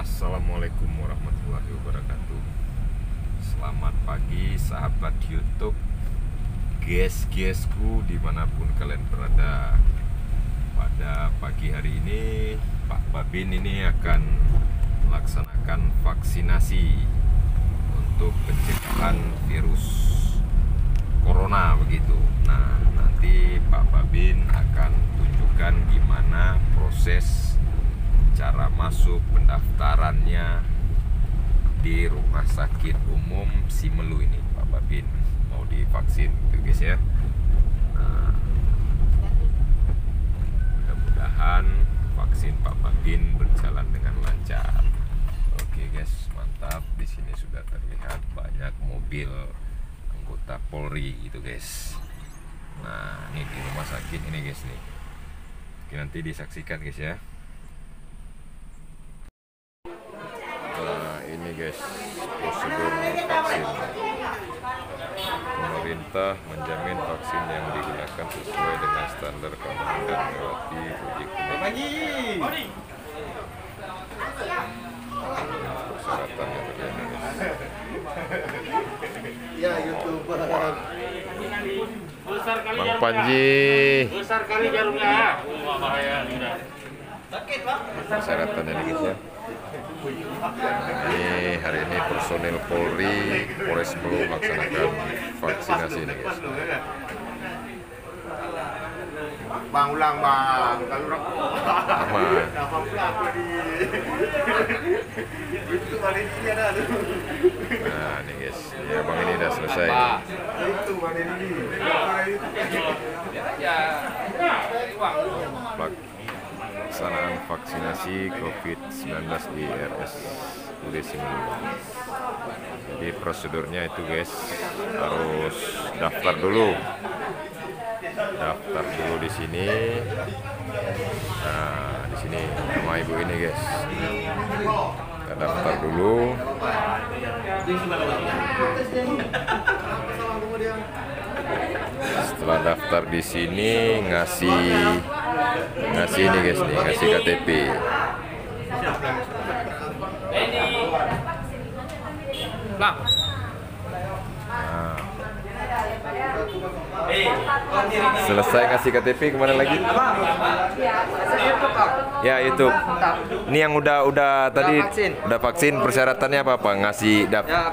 Assalamualaikum warahmatullahi wabarakatuh. Selamat pagi sahabat YouTube, guys-guysku dimanapun kalian berada. Pada pagi hari ini Pak Babin ini akan melaksanakan vaksinasi untuk pencegahan virus corona begitu. Nah, nanti Pak Babin akan tunjukkan gimana proses cara masuk pendaftarannya di Rumah Sakit Umum Simelu ini. Pak Babin mau divaksin gitu guys ya. Nah, mudah-mudahan vaksin Pak Babin berjalan dengan lancar. Oke guys, mantap. Di sini sudah terlihat banyak mobil anggota Polri gitu guys. Nah, ini di rumah sakit ini guys nih. Oke, nanti disaksikan guys ya. Ini guys, prosedur vaksin. Pemerintah menjamin vaksin yang digunakan sesuai dengan standar keamanan dan melewati uji klinik. Persyaratan yang berlaku guys. Ya, YouTuber. Bang Panji. Besar kali jarumnya. Bahaya sudah. Persyaratannya nih guys ya. Ini hari ini personil Polri Polres Simelu melaksanakan vaksinasi ini guys. Bang ulang bang, kalau Aman. itu mana ini ada tuh. Nah ini guys, ya bang ini udah selesai. Itu mana ini. Pelaksanaan vaksinasi COVID-19 di RSUD Simelu. Jadi prosedurnya itu guys, harus daftar dulu di sini. Nah di sini sama ibu ini guys, kita daftar dulu. Setelah daftar di sini ngasih ini guys nih, ngasih KTP. Nah. Selesai ngasih KTP kemana lagi? Ya YouTube. Ini yang udah tadi udah vaksin. Persyaratannya apa? Ngasih Ya,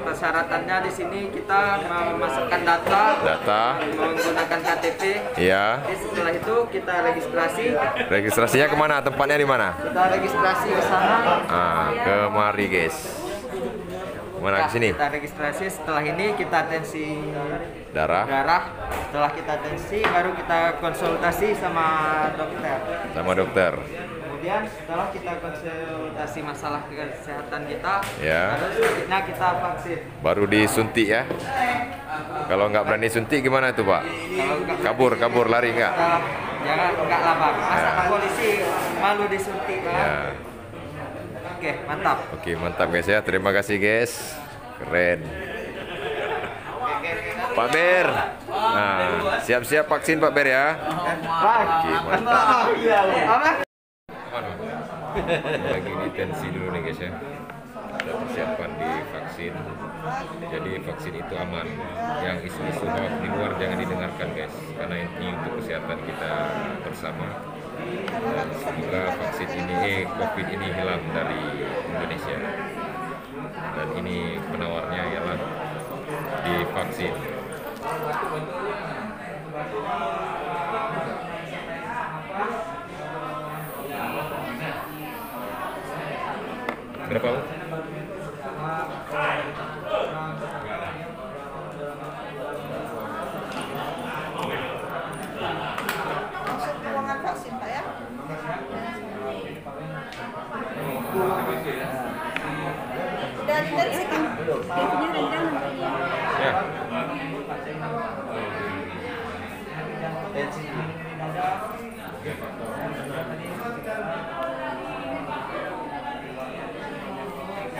persyaratannya di sini kita memasukkan data, menggunakan KTP. Ya. Jadi setelah itu kita registrasi. Registrasinya kemana? Tempatnya di mana? Kita registrasi ke sana. Kemari guys. Mana ke sini? Kita registrasi. Setelah ini kita tensi Darah. Setelah kita tensi, baru kita konsultasi sama dokter. Kemudian setelah kita konsultasi masalah kesehatan kita, Ya. baru selanjutnya kita vaksin. Baru disuntik ya. Kalau nggak berani suntik gimana itu Pak? Kabur lari nggak? Jangan enggak lah bang. Masa polisi malu disuntik bang. Ya. Oke, mantap. Oke mantap guys ya. Terima kasih guys. Keren. Pak Ber. Nah, siap-siap vaksin Pak Ber ya. Oke mantap. Lagi di tensi dulu nih guys ya. Ada persiapan di vaksin. Jadi vaksin itu aman. Yang isu-isu hoax di luar jangan didengarkan guys, karena ini untuk kesehatan kita bersama. Dan semoga vaksin ini, COVID ini hilang dari Indonesia. Dan ini penawarnya ialah divaksin. Berapa? Ruangan vaksin Pak ya? Udah ditensi Kak? Tensinya rendah namanya. Ya.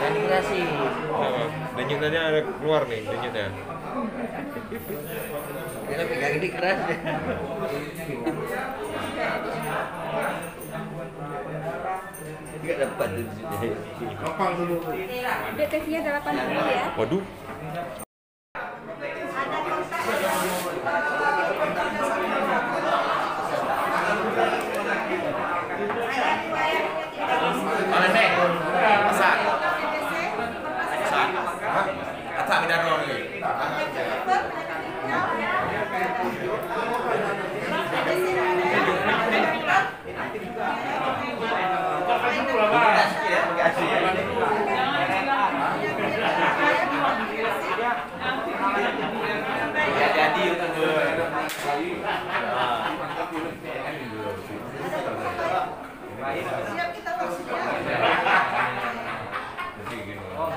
Registrasi. Denyutnya ada keluar nih, denyutnya. Kita pegang ini keras deh. Enggak dapat. Gampang dulu. Deteksinya 80 ya. Waduh. Ada kontak. Siap kita vaksin ya.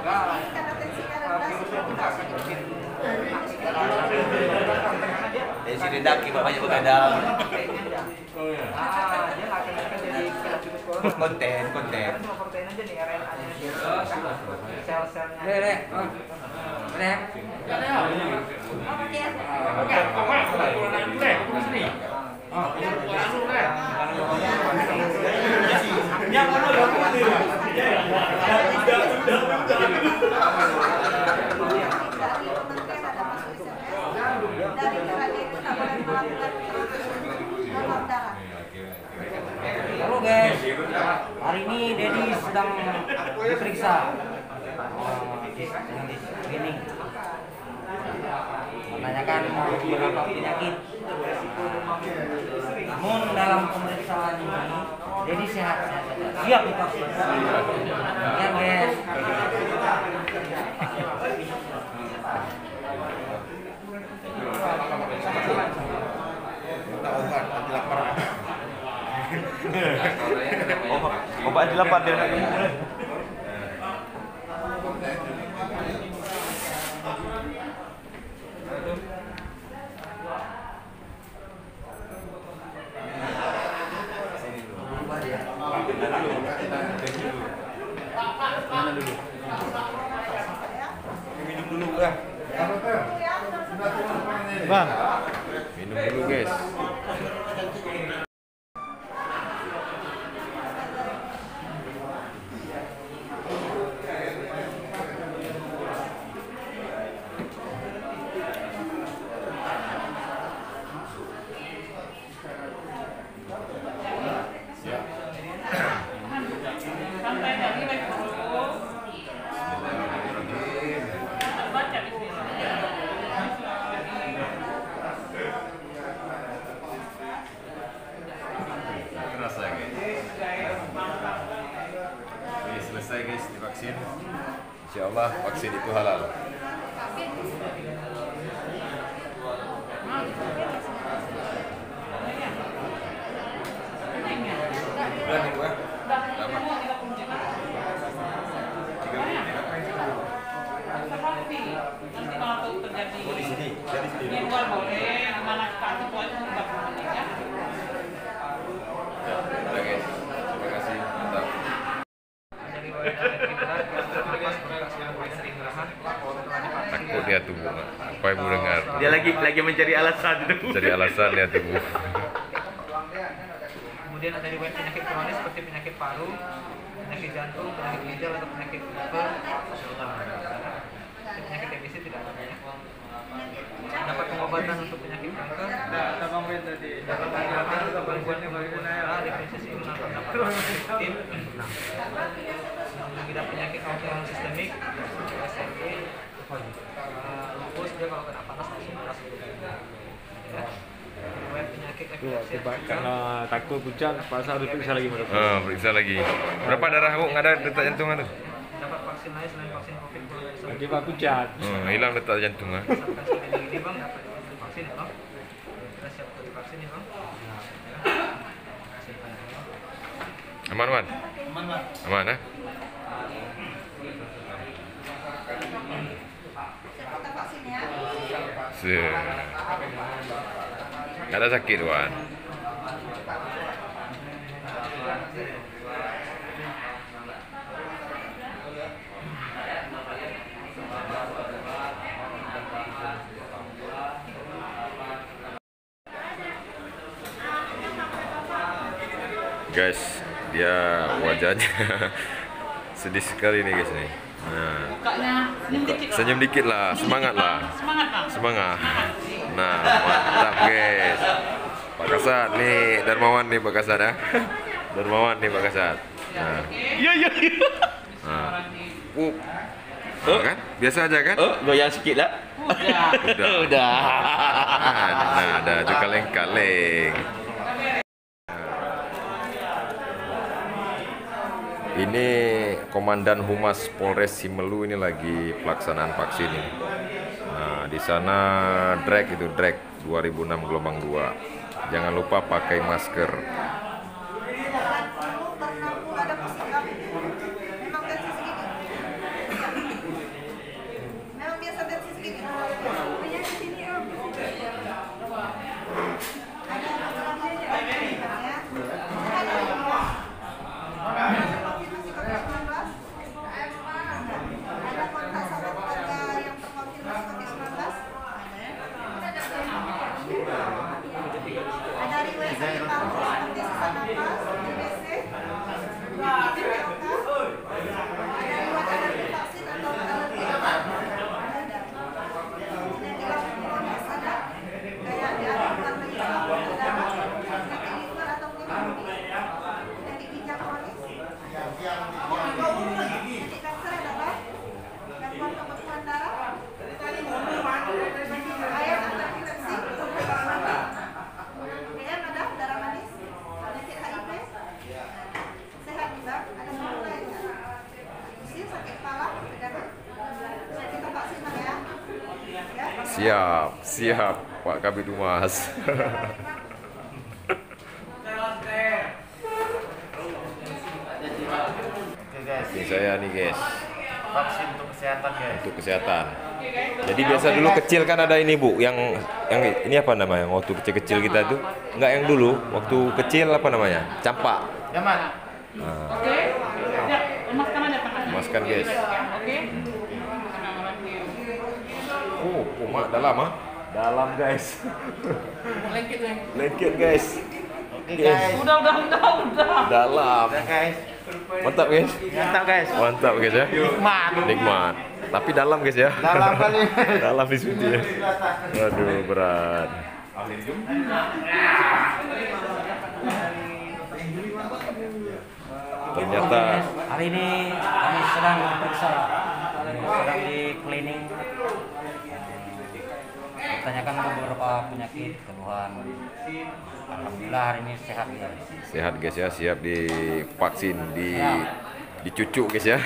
Karena tensinya rendah seperti vaksin. Tensi rendah ki bapaknya begadang. Konten. Protein aja nih RNA-nya. Sel-selnya. Dari Kementerian itu tak boleh melakukan donor darah. Halo guys, hari ini Dedi sedang diperiksa dengan screening, menanyakan beberapa penyakit. Namun dalam pemeriksaan ini Dedi sehat saja, siap divaksin. Ya guys. Obat anti lapar dia. Minum dulu ya. Bang, minum dulu guys. Kerasa guys. Oke, selesai guys divaksin. Insya Allah vaksin itu halal. Berani gua. Oh, di sini. Dari sini. Di luar boleh, mana sekali itu aja 30 menit ya. Udah guys. Terima kasih. Mantap. Takut dia tunggu. Apa ibu dengar? Dia lagi mencari alasan itu. Cari alasan dia tunggu. Kemudian ada riwayat penyakit kronis seperti penyakit paru, penyakit jantung, penyakit ginjal atau penyakit liver. Penyakit TBC tidak ada ya. Dapat pengobatan untuk penyakit kanker. Dapat pengobatan untuk gangguan darah, definisi imun atau dapat tim. Mengidap penyakit autoimun sistemik, SLE, lupus dia kalau kena panas langsung panas gitu. Ya. Riwayat penyakit epilepsi. Karena takut pucat, pas harus periksa lagi menurut. Periksa lagi. Berapa darahmu? Nggak ada detak jantung tuh? Dapat vaksin lain selain vaksin COVID. Lagi pak pucat. Hilang detak jantung ah. Sampai segini gini bang, dapat vaksin ya bang. Kita siap untuk divaksin ya bang. Aman man? Aman ah? Siap kita vaksin ya. Nggak ada sakit Wan. Guys, dia wajahnya sedih sekali nih guys nih. Nah, Mukanya senyum dikit. senyum dikit lah, semangat lah. Semangat, Bang. Semangat. Nah, mantap guys. Pak Kasat nih, Darmawan nih Pak Kasat ya. Darmawan nih Pak Kasat. Nah, Iya. nah. Kan? Biasa aja kan? Goyang sedikit lah. Udah. Nah, ada juga kaleng-kaleng. Ini Komandan Humas Polres Simelu ini lagi pelaksanaan vaksin ini. Nah, di sana drag 2006 gelombang 2. Jangan lupa pakai masker. Ada pusing memang tensi segini. Memang biasa tensi segini. Punya di sini Om. Ada masalah ya. Ada konfirmasi COVID-19. Ada kontak sama keluarga yang terkonfirmasi COVID-19. Ada riwayat sakit paru seperti sesak napas, TBC. Ada riwayat alergi vaksin atau alergi obat. Yang dilakukan sadar kayak dilakukan lagi selama darah, penyakit liver atau pneumonia, penyakit ginjal kronis. Penyakit kanker adalah gangguan pembekuan darah, ayam atau epilepsi, DM ada darah manis, penyakit HIV, sehat juga, ada semua lainnya. Usia sakit kepala, tegangan, kita vaksin Bang, ya. Siap Pak Kabid Humas. Oke guys, Ini saya nih guys, vaksin untuk kesehatan guys. untuk kesehatan. Jadi biasa dulu kecil kan ada ini Bu, yang ini apa namanya? Waktu kecil-kecil kita tuh, enggak yang dulu, waktu kecil apa namanya? Campak. Nyaman. Oke, siap, lemaskan aja tangannya. Lemaskan, guys. Oke. Mak dalam ah. Dalam guys. Lengket ya. Lengket guys. Oke guys. Udah. Dalam. Udah guys. Mantap guys. Mantap guys. Mantap guys ya. Nikmat. Tapi dalam guys ya. Dalam kali. Dalam di sini ya. Waduh berat. Ternyata Hari ini kami sedang diperiksa, sedang di cleaning, bertanyakan beberapa penyakit, keluhan. Alhamdulillah hari ini sehat ya. sehat guys ya, siap divaksin, dicucuk guys ya.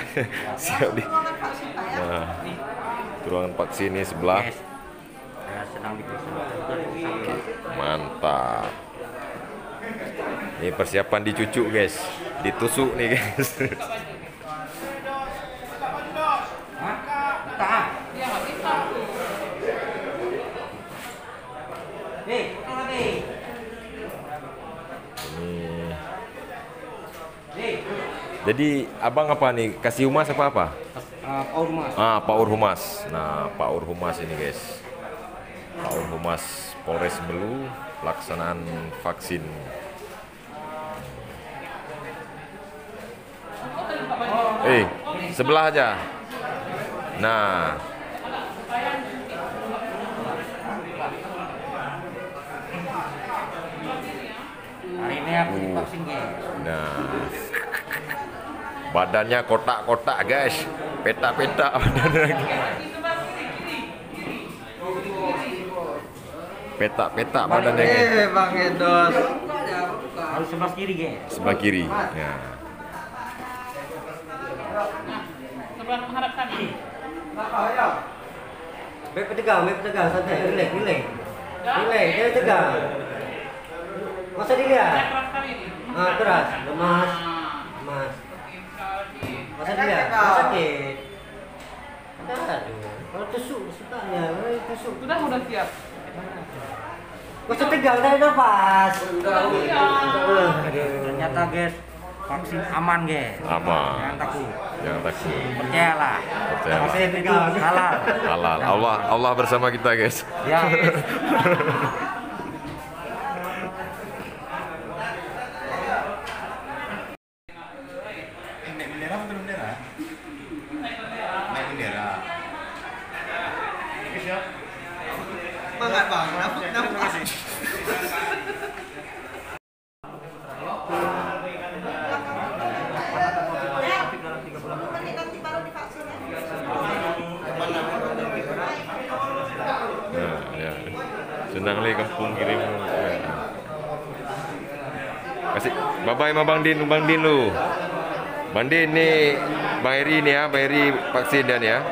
Siap di Ruangan vaksin Pak ya. nah, ruangan vaksin ini sebelah. Yes. Saya sedang diperiksa. Oke, mantap. Ini persiapan dicucuk guys, ditusuk nih guys. Tahan. Dia nggak bisa. Jadi abang apa nih, kasih humas apa? Paul Mas. Pak Urhumas. Nah, Pak Urhumas ini guys, Pak Urhumas Polres Belu, pelaksanaan vaksin. Sebelah aja. Nah, Hari ini aku divaksin guys. nah, badannya kotak-kotak guys, peta-peta badannya. Peta-peta badannya guys. Bang Edos. Harus sebelah kiri guys. Sebelah kiri. Ya. Sebelah menghadap kami. Beb tegang, santai, relax. Jangan tegang. Masa dilihat? Keras kali ini. Keras, lemas. Masa dilihat? Sakit. Aduh, kalau tusuk sukanya, tusuk. Udah siap. Masa tegang, tarik nafas. Iya. Ternyata guys, vaksin aman guys. Aman. Jangan takut. Jangan takut. Percayalah. Percayalah. Vaksin itu halal. Halal. Allah bersama kita guys. Ya. Tenang li kampung kirimu. Kasih bye bye sama Bang Din lu. Bang Din nih, Bang Eri nih ya, Bang Eri vaksin dan ya.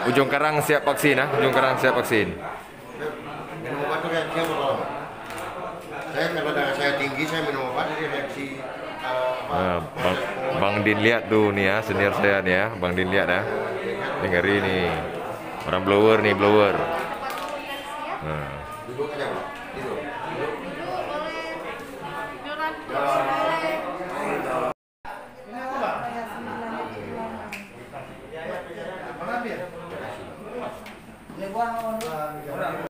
Ujung Karang siap vaksin ah, Ujung Karang siap vaksin. Minum obat tuh reaksinya berapa lama? Saya karena darah saya tinggi, saya minum obat jadi reaksi Nah, Bang Din lihat tuh nih ya, senior saya nih ya, Bang Din lihat ya. Ini ngeri nih. Orang blower nih, blower. Nah. duduk aja, Pak. Duduk. Boleh buang.